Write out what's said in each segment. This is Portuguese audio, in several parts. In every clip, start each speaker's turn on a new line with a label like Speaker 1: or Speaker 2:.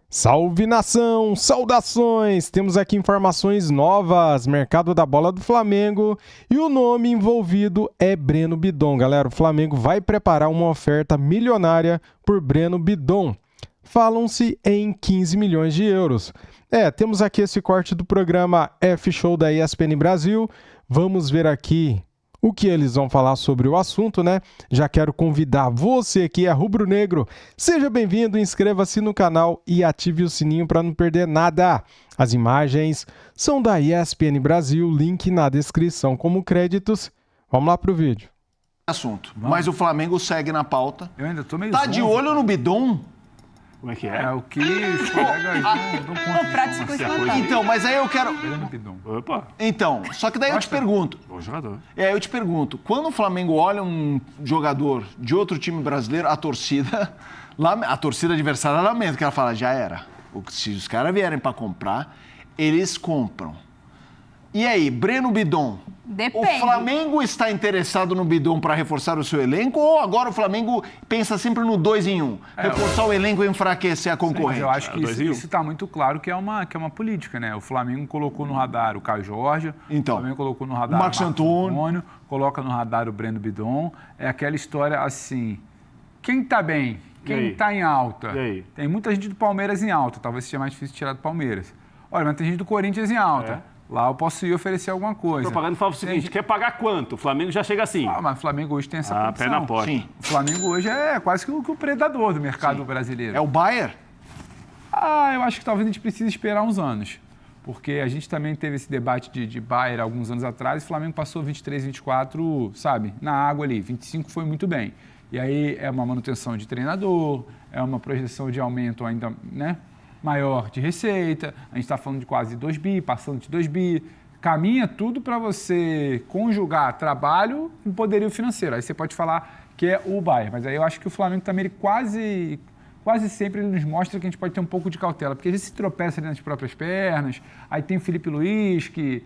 Speaker 1: Salve nação, saudações! Temos aqui informações novas, mercado da bola do Flamengo e o nome envolvido é Breno Bidon. Galera, o Flamengo vai preparar uma oferta milionária por Breno Bidon. Falam-se em 15 milhões de euros. Temos aqui esse corte do programa F-Show da ESPN Brasil. Vamos ver aqui o que eles vão falar sobre o assunto, né? Já quero convidar você que é rubro-negro. Seja bem-vindo, inscreva-se no canal e ative o sininho para não perder nada. As imagens são da ESPN Brasil, link na descrição como créditos. Vamos lá pro vídeo.
Speaker 2: Assunto. Mas o Flamengo segue na pauta.
Speaker 3: Eu ainda tô meio
Speaker 2: Tá de olho no Bidon?
Speaker 3: Como é que é? É o que os colegas não contam de informação.
Speaker 2: Então, mas aí eu quero...
Speaker 3: Opa.
Speaker 2: Então, só que daí eu te pergunto...
Speaker 3: Bom jogador.
Speaker 2: Eu te pergunto, quando o Flamengo olha um jogador de outro time brasileiro, a torcida adversária lamenta, que ela fala, já era. Se os caras vierem para comprar, eles compram. E aí, Breno Bidon?
Speaker 4: Depende.
Speaker 2: O Flamengo está interessado no Bidon para reforçar o seu elenco ou agora o Flamengo pensa sempre no 2 em 1? Reforçar o elenco e enfraquecer a concorrente?
Speaker 3: Sim, eu acho que isso está muito claro que é uma política, né? O Flamengo colocou no radar o Caio Jorge, o Flamengo colocou no radar
Speaker 2: o Marcos Antônio,
Speaker 3: coloca no radar o Breno Bidon. É aquela história assim, quem está bem, quem está em alta? Tem muita gente do Palmeiras em alta, talvez seja mais difícil tirar do Palmeiras. Olha, mas tem gente do Corinthians em alta. Lá eu posso ir oferecer alguma coisa.
Speaker 5: A propaganda fala o seguinte, quer pagar quanto? O Flamengo já chega assim.
Speaker 3: Mas o Flamengo hoje tem essa condição.
Speaker 5: Pé na porta.
Speaker 3: Sim. O Flamengo hoje é quase que o predador do mercado brasileiro.
Speaker 2: É o Bayern?
Speaker 3: Eu acho que talvez a gente precise esperar uns anos. Porque a gente também teve esse debate de Bayern alguns anos atrás. O Flamengo passou 23, 24, sabe, na água ali. 25 foi muito bem. E aí é uma manutenção de treinador, é uma projeção de aumento ainda, né? Maior de receita, a gente está falando de quase 2 bi, passando de 2 bi, caminha tudo para você conjugar trabalho com poderio financeiro. Aí você pode falar que é o Bayern, mas aí eu acho que o Flamengo também quase sempre ele nos mostra que a gente pode ter um pouco de cautela, porque a gente se tropeça ali nas próprias pernas, aí tem o Felipe Luiz que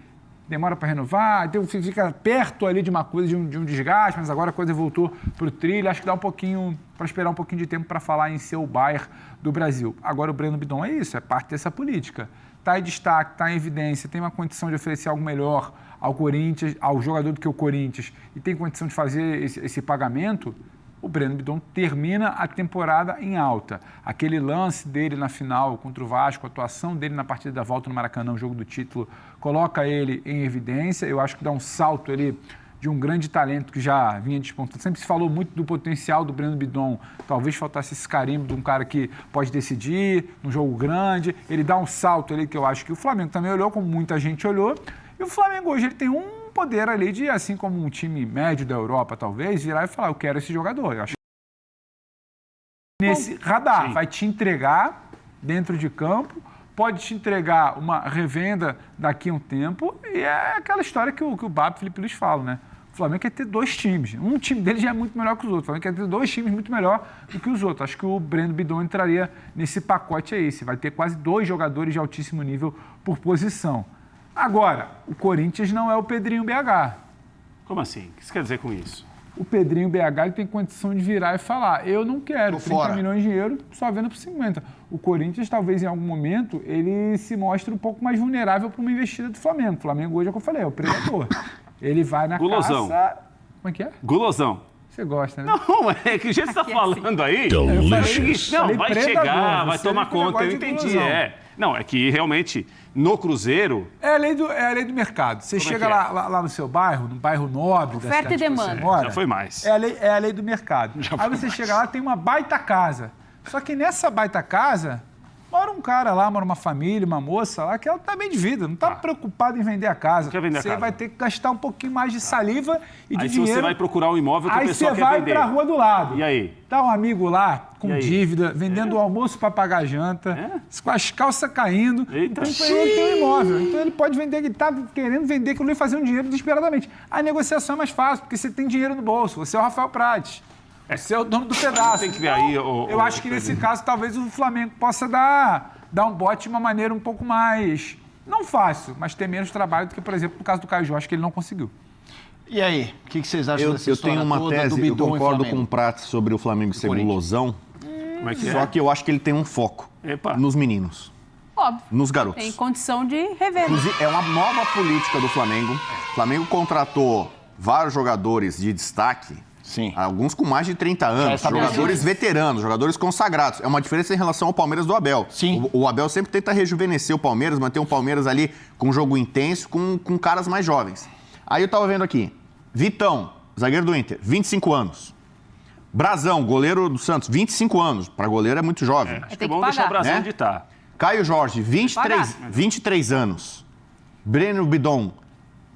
Speaker 3: demora para renovar, então fica perto ali de uma coisa, de um desgaste, mas agora a coisa voltou para o trilho. Acho que dá para esperar um pouquinho de tempo para falar em ser o Bayern do Brasil. Agora o Breno Bidon é isso, é parte dessa política. Está em destaque, está em evidência, tem uma condição de oferecer algo melhor ao Corinthians, ao jogador do que o Corinthians, e tem condição de fazer esse pagamento. O Breno Bidon termina a temporada em alta. Aquele lance dele na final contra o Vasco, a atuação dele na partida da volta no Maracanã, o jogo do título, coloca ele em evidência. Eu acho que dá um salto ali de um grande talento que já vinha despontando. Sempre se falou muito do potencial do Breno Bidon. Talvez faltasse esse carimbo de um cara que pode decidir num jogo grande. Ele dá um salto ali que eu acho que o Flamengo também olhou, como muita gente olhou. E o Flamengo hoje ele tem um poder ali de, assim como um time médio da Europa, talvez, virar e falar, eu quero esse jogador. Eu acho que nesse radar, vai te entregar dentro de campo, pode te entregar uma revenda daqui a um tempo, e é aquela história que o Bab e o Felipe Luiz falam, né? O Flamengo quer ter 2 times. Um time dele já é muito melhor que os outros. O Flamengo quer ter 2 times muito melhor do que os outros. Acho que o Breno Bidon entraria nesse pacote aí. Você vai ter quase 2 jogadores de altíssimo nível por posição. Agora, o Corinthians não é o Pedrinho BH.
Speaker 5: Como assim? O que você quer dizer com isso?
Speaker 3: O Pedrinho BH ele tem condição de virar e falar, eu não quero 30
Speaker 2: fora.
Speaker 3: milhões de euros, só vendo por 50. O Corinthians, talvez em algum momento, ele se mostre um pouco mais vulnerável para uma investida do Flamengo. O Flamengo hoje, é o que eu falei, é o predador. Ele vai na
Speaker 5: Gulosão.
Speaker 3: caça... Como é que é?
Speaker 5: Gulosão.
Speaker 3: Você gosta, né?
Speaker 5: Não, é que o jeito que você está falando aí... Não, vai chegar, vai tomar conta, eu entendi, Não, é que realmente, no Cruzeiro...
Speaker 3: É a lei do mercado. Você chega lá no seu bairro, no bairro nobre da cidade
Speaker 4: Oferta e demanda.
Speaker 5: Já foi mais.
Speaker 3: É a lei do mercado. Aí você chega lá, tem uma baita casa. Só que nessa baita casa, mora um cara lá, mora uma família, uma moça lá, que ela tá bem de vida, não tá preocupada em vender a casa.
Speaker 5: Quer vender a
Speaker 3: você
Speaker 5: casa.
Speaker 3: vai ter que gastar um pouquinho mais de saliva e de
Speaker 5: Aí
Speaker 3: dinheiro.
Speaker 5: se você vai procurar um imóvel que a
Speaker 3: Aí
Speaker 5: pessoa
Speaker 3: você
Speaker 5: quer
Speaker 3: vai
Speaker 5: vender.
Speaker 3: pra rua do lado.
Speaker 5: E aí?
Speaker 3: Tá um amigo lá com
Speaker 5: E aí?
Speaker 3: dívida, vendendo o almoço para pagar a janta, com as calças caindo.
Speaker 5: Eita.
Speaker 3: Então ele tem um imóvel. Então ele pode vender, ele tá querendo vender aquilo e fazer um dinheiro desesperadamente. A negociação é mais fácil, porque você tem dinheiro no bolso. Você é o Rafael Prates. Você é o dono do pedaço.
Speaker 5: Tem que ver aí,
Speaker 3: eu acho que nesse caso, talvez o Flamengo possa dar um bote de uma maneira um pouco mais, não fácil, mas ter menos trabalho do que, por exemplo, no caso do Caio Jorge, que ele não conseguiu.
Speaker 2: E aí, o que vocês acham dessa
Speaker 6: Eu
Speaker 2: história
Speaker 6: tenho uma
Speaker 2: toda do
Speaker 6: tese, eu
Speaker 2: Bidon e
Speaker 6: concordo
Speaker 2: Flamengo?
Speaker 6: com o Prats sobre o Flamengo ser
Speaker 2: Corinthians.
Speaker 6: gulosão,
Speaker 5: Como é que
Speaker 6: só
Speaker 5: é?
Speaker 6: que eu acho que ele tem um foco.
Speaker 4: nos meninos.
Speaker 6: Óbvio.
Speaker 4: Nos garotos.
Speaker 6: Tem condição de revenda.
Speaker 4: Inclusive, é uma nova política do Flamengo. O Flamengo contratou vários jogadores de destaque.
Speaker 2: Sim.
Speaker 4: Alguns com mais de 30 anos, jogadores veteranos, jogadores consagrados. É uma diferença em relação ao Palmeiras do Abel.
Speaker 2: Sim.
Speaker 4: O Abel sempre tenta rejuvenescer o Palmeiras, manter um Palmeiras ali com um jogo intenso, com caras mais jovens. Aí eu tava vendo aqui, Vitão, zagueiro do Inter, 25 anos. Brazão, goleiro do Santos, 25 anos. Para goleiro é muito jovem.
Speaker 5: Acho que é bom deixar o Brazão onde tá.
Speaker 4: Caio Jorge, 23 anos. Breno Bidon,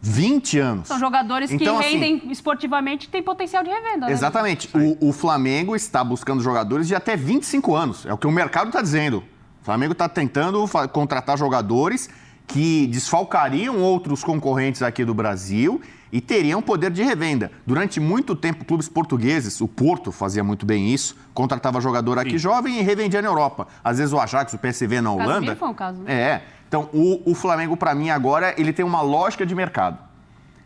Speaker 4: 20 anos.
Speaker 6: São jogadores que rendem esportivamente e têm potencial de revenda.
Speaker 4: Exatamente. O Flamengo está buscando jogadores de até 25 anos. É o que o mercado está dizendo. O Flamengo está tentando contratar jogadores que desfalcariam outros concorrentes aqui do Brasil e teriam poder de revenda. Durante muito tempo, clubes portugueses, o Porto fazia muito bem isso, contratava jogador aqui jovem e revendia na Europa. Às vezes o Ajax, o PSV na Holanda.
Speaker 6: Casemiro foi um caso, né?
Speaker 4: Então, o Flamengo, para mim, agora, ele tem uma lógica de mercado.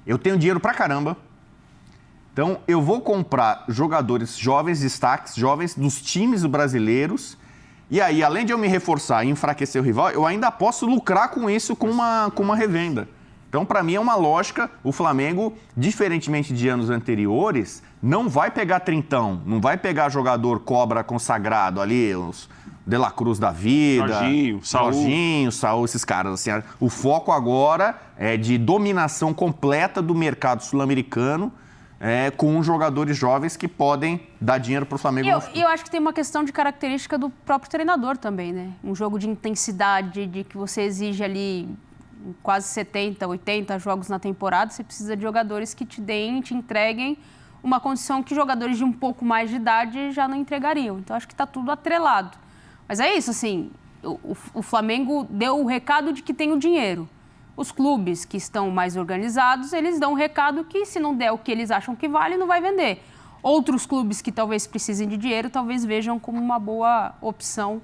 Speaker 4: Eu tenho dinheiro pra caramba, então eu vou comprar jogadores jovens, destaques jovens dos times brasileiros, e aí, além de eu me reforçar e enfraquecer o rival, eu ainda posso lucrar com isso com uma revenda. Então, para mim, é uma lógica. O Flamengo, diferentemente de anos anteriores, não vai pegar trintão, não vai pegar jogador cobra consagrado ali, os De La Cruz da vida, Jorginho, Saúl, esses caras. Assim, o foco agora é de dominação completa do mercado sul-americano, com jogadores jovens que podem dar dinheiro para o Flamengo.
Speaker 6: E eu acho que tem uma questão de característica do próprio treinador também, né? Um jogo de intensidade, de que você exige ali quase 70, 80 jogos na temporada, você precisa de jogadores que te entreguem uma condição que jogadores de um pouco mais de idade já não entregariam. Então, acho que está tudo atrelado. Mas é isso, assim, o Flamengo deu o recado de que tem o dinheiro. Os clubes que estão mais organizados, eles dão o recado que se não der o que eles acham que vale, não vai vender. Outros clubes que talvez precisem de dinheiro, talvez vejam como uma boa opção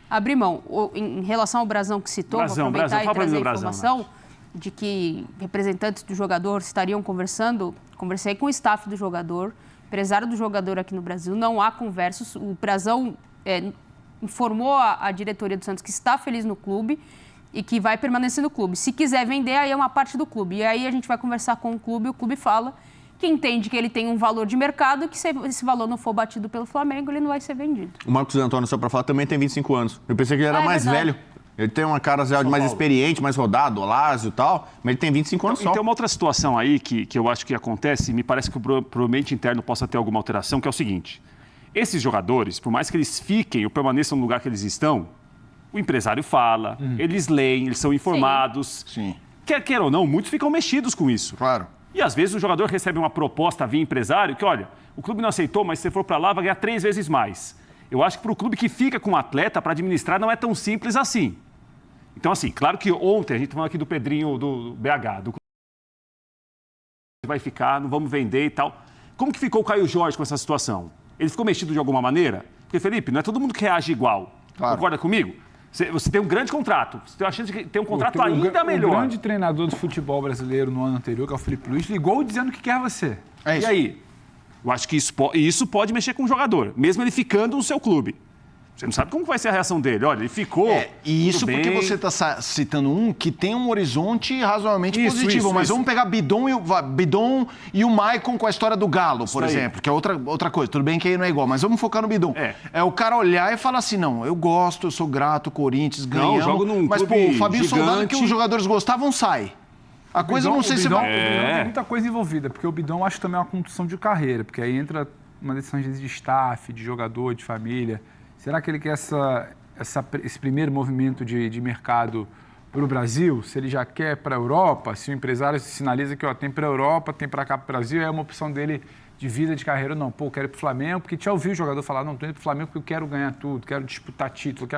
Speaker 6: abrir mão. Em relação ao Brasão que citou, vou aproveitar e trazer a informação de que representantes do jogador estariam conversando. Conversei com o staff do jogador, empresário do jogador aqui no Brasil, não há conversas. O Brasão informou a diretoria do Santos que está feliz no clube e que vai permanecer no clube. Se quiser vender, aí é uma parte do clube. E aí a gente vai conversar com o clube fala que entende que ele tem um valor de mercado e que se esse valor não for batido pelo Flamengo, ele não vai ser vendido.
Speaker 4: O Marcos Antônio, só para falar, também tem 25 anos. Eu pensei que ele era mais velho. Ele tem uma cara mais experiente, mais rodado, Olásio e tal, mas ele tem 25 anos só.
Speaker 5: E tem uma outra situação aí que eu acho que acontece, e me parece que o ambiente interno possa ter alguma alteração, que é o seguinte. Esses jogadores, por mais que eles fiquem ou permaneçam no lugar que eles estão, o empresário fala, eles leem, eles são informados.
Speaker 2: Sim.
Speaker 5: Quer ou não, muitos ficam mexidos com isso.
Speaker 2: Claro.
Speaker 5: E às vezes o jogador recebe uma proposta via empresário que, olha, o clube não aceitou, mas se você for para lá vai ganhar 3 vezes mais. Eu acho que para o clube que fica com o atleta, para administrar, não é tão simples assim. Então, assim, claro que ontem a gente falou aqui do Pedrinho do BH, do vai ficar, não vamos vender e tal. Como que ficou o Caio Jorge com essa situação? Ele ficou mexido de alguma maneira? Porque, Felipe, não é todo mundo que reage igual. Claro. Concorda comigo? Você tem um grande contrato. Você tem a chance de ter um contrato ainda melhor.
Speaker 3: O grande treinador do futebol brasileiro no ano anterior, que é o Felipe Luiz, ligou dizendo que quer você.
Speaker 2: É isso.
Speaker 5: E aí? Eu acho que isso pode mexer com o jogador, mesmo ele ficando no seu clube. Você não sabe como vai ser a reação dele. Olha, ele ficou.
Speaker 2: E isso porque você está citando um que tem um horizonte razoavelmente positivo. Mas vamos pegar Bidon e o Maicon com a história do Galo, por exemplo, que é outra coisa. Tudo bem que aí não é igual, mas vamos focar no Bidon. É o cara olhar e falar assim: não, eu gosto, eu sou grato, Corinthians, ganhamos.
Speaker 5: Não, jogo num
Speaker 2: mas,
Speaker 5: clube
Speaker 2: o Fabinho
Speaker 5: gigante.
Speaker 2: Soldado, que os jogadores gostavam, sai. A coisa eu não sei se vai.
Speaker 3: O Bidon tem muita coisa envolvida, porque o Bidon acho também uma condução de carreira, porque aí entra uma decisão de staff, de jogador, de família. Será que ele quer esse primeiro movimento de mercado para o Brasil? Se ele já quer para a Europa, se o empresário sinaliza que tem para a Europa, tem para cá para o Brasil, é uma opção dele de vida, de carreira ou não. Pô, quero ir para o Flamengo, porque já ouviu o jogador falar, não, estou indo para o Flamengo porque eu quero ganhar tudo, quero disputar título,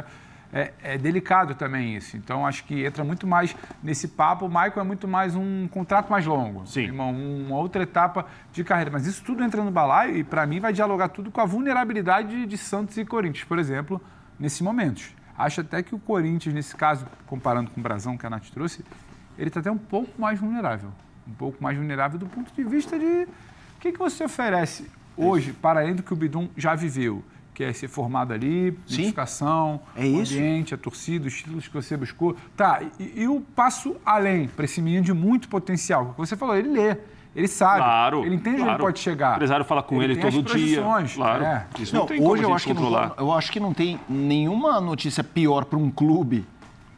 Speaker 3: É delicado também isso. Então, acho que entra muito mais nesse papo. O Maicon é muito mais um contrato mais longo.
Speaker 5: Sim.
Speaker 3: Uma outra etapa de carreira. Mas isso tudo entra no balaio e, para mim, vai dialogar tudo com a vulnerabilidade de Santos e Corinthians, por exemplo, nesses momentos. Acho até que o Corinthians, nesse caso, comparando com o Brasão, que a Nath trouxe, ele está até um pouco mais vulnerável. Um pouco mais vulnerável do ponto de vista de o que você oferece hoje, para além do que o Bidon já viveu. que é ser formado ali, identificação,
Speaker 2: É
Speaker 3: o
Speaker 2: isso.
Speaker 3: ambiente, a torcida, os títulos que você buscou. Tá, e o passo além para esse menino de muito potencial? O que você falou, ele lê, ele sabe,
Speaker 5: Claro,
Speaker 3: ele entende onde
Speaker 5: claro.
Speaker 3: ele pode chegar.
Speaker 5: O empresário fala com ele
Speaker 3: tem as
Speaker 5: todo dia.
Speaker 3: projeções,
Speaker 5: Claro.
Speaker 3: é.
Speaker 5: Isso não, tem como
Speaker 2: hoje
Speaker 5: a
Speaker 2: eu
Speaker 5: gente
Speaker 2: acho,
Speaker 5: controlar.
Speaker 2: eu acho que não tem nenhuma notícia pior para um clube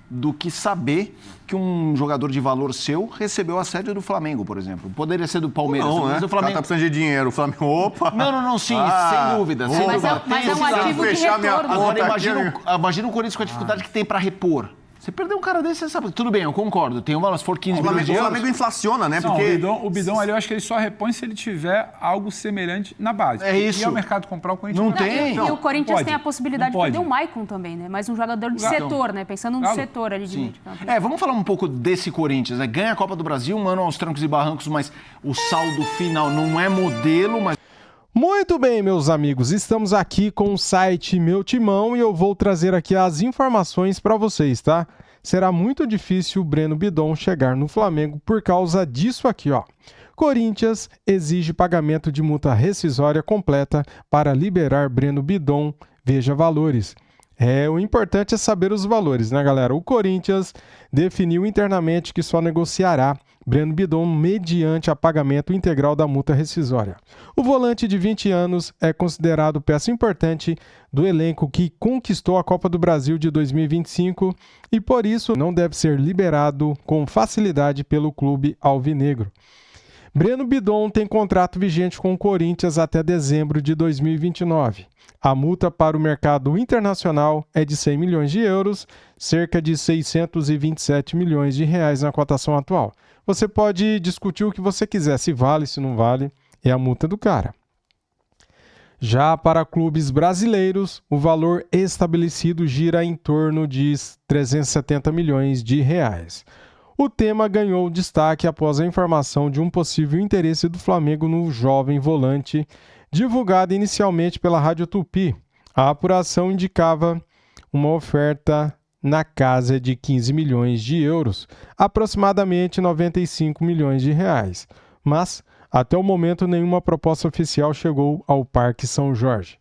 Speaker 2: do que saber que um jogador de valor seu recebeu assédio do Flamengo, por exemplo. Poderia ser do Palmeiras,
Speaker 4: Não, né?
Speaker 2: mas
Speaker 4: O
Speaker 2: o
Speaker 4: cara
Speaker 2: Flamengo...
Speaker 4: tá precisando de dinheiro. O Flamengo, opa!
Speaker 2: Não, sim, sem dúvida. Sem
Speaker 6: Mas
Speaker 2: dúvida.
Speaker 6: é um ativo de
Speaker 4: fechar minha
Speaker 6: retorno.
Speaker 2: Agora
Speaker 4: conta
Speaker 2: imagina,
Speaker 4: aqui,
Speaker 2: imagina o Corinthians com a dificuldade que tem para repor. Você perdeu um cara desse, você sabe. Tudo bem, eu concordo. Tem uma, se for 15
Speaker 4: O
Speaker 2: milhões de euros...
Speaker 4: Flamengo inflaciona, né?
Speaker 3: Não,
Speaker 4: Porque
Speaker 3: o bidão ali, eu acho que ele só repõe se ele tiver algo semelhante na base.
Speaker 2: É isso.
Speaker 3: E ao mercado comprar o Corinthians
Speaker 2: Não
Speaker 3: vai-
Speaker 2: tem.
Speaker 6: E o Corinthians
Speaker 3: pode.
Speaker 6: tem a possibilidade
Speaker 3: Não
Speaker 6: de perder
Speaker 3: pode.
Speaker 6: o Maicon também, né? Mais um jogador de
Speaker 3: Claro.
Speaker 6: setor, né? Pensando no
Speaker 3: Claro.
Speaker 6: setor ali de meio de campo.
Speaker 2: Vamos falar um pouco desse Corinthians, né? Ganha a Copa do Brasil, um ano aos trancos e barrancos, mas o saldo final não é modelo, mas...
Speaker 1: Muito bem, meus amigos, estamos aqui com o site Meu Timão e eu vou trazer aqui as informações para vocês, tá? Será muito difícil o Breno Bidon chegar no Flamengo por causa disso aqui, ó. Corinthians exige pagamento de multa rescisória completa para liberar Breno Bidon. Veja valores. O importante é saber os valores, né, galera? O Corinthians definiu internamente que só negociará Breno Bidon mediante a pagamento integral da multa rescisória. O volante de 20 anos é considerado peça importante do elenco que conquistou a Copa do Brasil de 2025 e, por isso, não deve ser liberado com facilidade pelo clube alvinegro. Breno Bidon tem contrato vigente com o Corinthians até dezembro de 2029. A multa para o mercado internacional é de 100 milhões de euros, cerca de 627 milhões de reais na cotação atual. Você pode discutir o que você quiser, se vale, se não vale, é a multa do cara. Já para clubes brasileiros, o valor estabelecido gira em torno de 370 milhões de reais. O tema ganhou destaque após a informação de um possível interesse do Flamengo no jovem volante, divulgada inicialmente pela Rádio Tupi. A apuração indicava uma oferta na casa de 15 milhões de euros, aproximadamente 95 milhões de reais. Mas, até o momento, nenhuma proposta oficial chegou ao Parque São Jorge.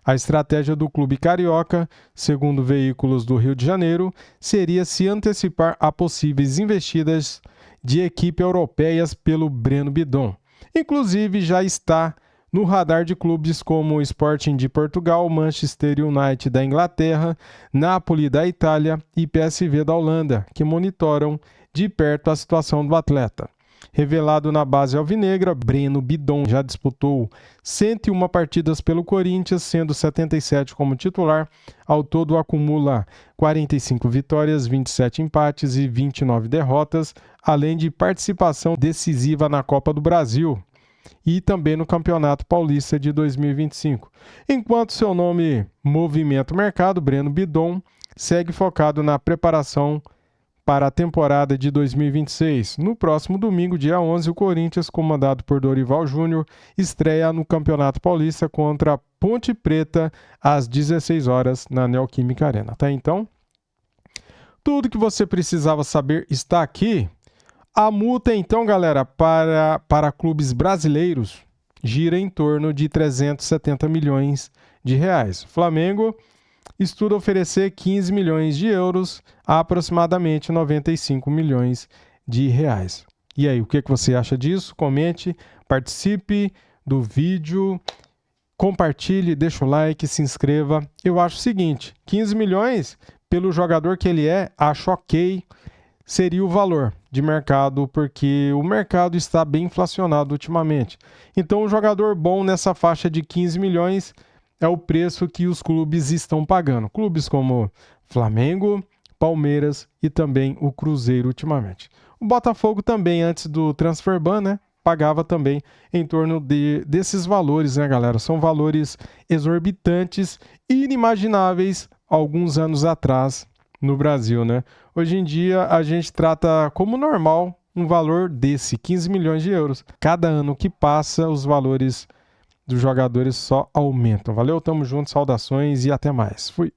Speaker 1: A estratégia do clube carioca, segundo veículos do Rio de Janeiro, seria se antecipar a possíveis investidas de equipe europeias pelo Breno Bidon. Inclusive, já está no radar de clubes como o Sporting de Portugal, Manchester United da Inglaterra, Napoli da Itália e PSV da Holanda, que monitoram de perto a situação do atleta. Revelado na base alvinegra, Breno Bidon já disputou 101 partidas pelo Corinthians, sendo 77 como titular. Ao todo, acumula 45 vitórias, 27 empates e 29 derrotas, além de participação decisiva na Copa do Brasil e também no Campeonato Paulista de 2025. Enquanto seu nome movimenta o mercado, Breno Bidon segue focado na preparação para a temporada de 2026. No próximo domingo, dia 11, o Corinthians, comandado por Dorival Júnior, estreia no Campeonato Paulista contra a Ponte Preta às 16 horas na Neoquímica Arena. Tá? Então, tudo que você precisava saber está aqui. A multa, então, galera, para clubes brasileiros gira em torno de 370 milhões de reais. Flamengo estuda oferecer 15 milhões de euros a aproximadamente 95 milhões de reais. E aí, o que você acha disso? Comente, participe do vídeo, compartilhe, deixa o like, se inscreva. Eu acho o seguinte, 15 milhões, pelo jogador que ele é, acho ok, seria o valor de mercado, porque o mercado está bem inflacionado ultimamente. Então, um jogador bom nessa faixa de 15 milhões é o preço que os clubes estão pagando. Clubes como Flamengo, Palmeiras e também o Cruzeiro ultimamente. O Botafogo também, antes do transfer ban, né, pagava também em torno desses valores, né, galera? São valores exorbitantes e inimagináveis alguns anos atrás no Brasil, né? Hoje em dia a gente trata como normal um valor desse, 15 milhões de euros. Cada ano que passa, os valores dos jogadores só aumentam. Valeu, tamo junto, saudações e até mais. Fui!